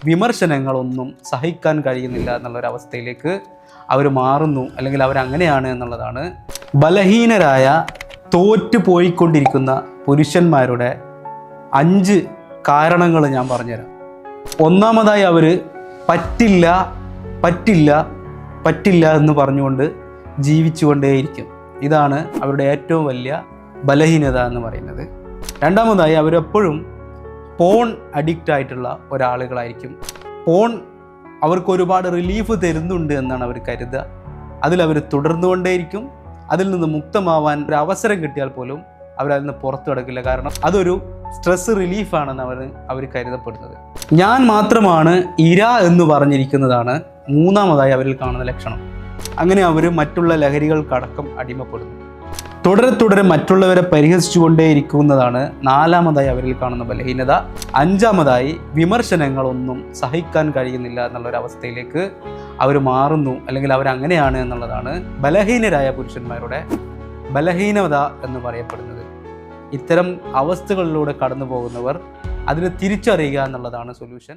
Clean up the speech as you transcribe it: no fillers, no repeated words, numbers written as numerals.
വിമർശനങ്ങളൊന്നും സഹിക്കാൻ കഴിയുന്നില്ല എന്നുള്ളൊരവസ്ഥയിലേക്ക് അവർ മാറുന്നു, അല്ലെങ്കിൽ അവരങ്ങനെയാണ് എന്നുള്ളതാണ് ബലഹീനരായ തോറ്റു പോയിക്കൊണ്ടിരിക്കുന്ന പുരുഷന്മാരുടെ 5 കാരണങ്ങൾ ഞാൻ പറഞ്ഞുതരാം. ഒന്നാമതായി അവർ പറ്റില്ല പറ്റില്ല പറ്റില്ല എന്ന് പറഞ്ഞുകൊണ്ട് ജീവിച്ചുകൊണ്ടേയിരിക്കും. ഇതാണ് അവരുടെ ഏറ്റവും വലിയ ബലഹീനത എന്ന് പറയുന്നത്. രണ്ടാമതായി അവരെപ്പോഴും പോൺ അഡിക്റ്റ് ആയിട്ടുള്ള ഒരാളുകളായിരിക്കും. പോൺ അവർക്ക് ഒരുപാട് റിലീഫ് തരുന്നുണ്ട് എന്നാണ് അവർ കരുതുക. അതിലവർ തുടർന്നുകൊണ്ടേയിരിക്കും. അതിൽ നിന്ന് മുക്തമാവാൻ ഒരു അവസരം കിട്ടിയാൽ പോലും അവരതിൽ നിന്ന് പുറത്തു കിടക്കില്ല. കാരണം അതൊരു സ്ട്രെസ് റിലീഫാണെന്ന് അവർ കരുതപ്പെടുന്നത്. ഞാൻ മാത്രമാണ് ഇര എന്ന് പറഞ്ഞിരിക്കുന്നതാണ് മൂന്നാമതായി അവരിൽ കാണുന്ന ലക്ഷണം. അങ്ങനെ അവർ മറ്റുള്ള ലഹരികൾക്കടക്കം അടിമപ്പെടുന്നു. തുടരെ മറ്റുള്ളവരെ പരിഹസിച്ചുകൊണ്ടേയിരിക്കുന്നതാണ് നാലാമതായി അവരിൽ കാണുന്ന ബലഹീനത. അഞ്ചാമതായി വിമർശനങ്ങളൊന്നും സഹിക്കാൻ കഴിയുന്നില്ല എന്നുള്ളൊരവസ്ഥയിലേക്ക് അവർ മാറുന്നു, അല്ലെങ്കിൽ അവരങ്ങനെയാണ് എന്നുള്ളതാണ് ബലഹീനരായ പുരുഷന്മാരുടെ ബലഹീനത എന്ന് പറയപ്പെടുന്നത്. ഇത്തരം അവസ്ഥകളിലൂടെ കടന്നു പോകുന്നവർ അതിനെ തിരിച്ചറിയുക എന്നുള്ളതാണ് സൊല്യൂഷൻ.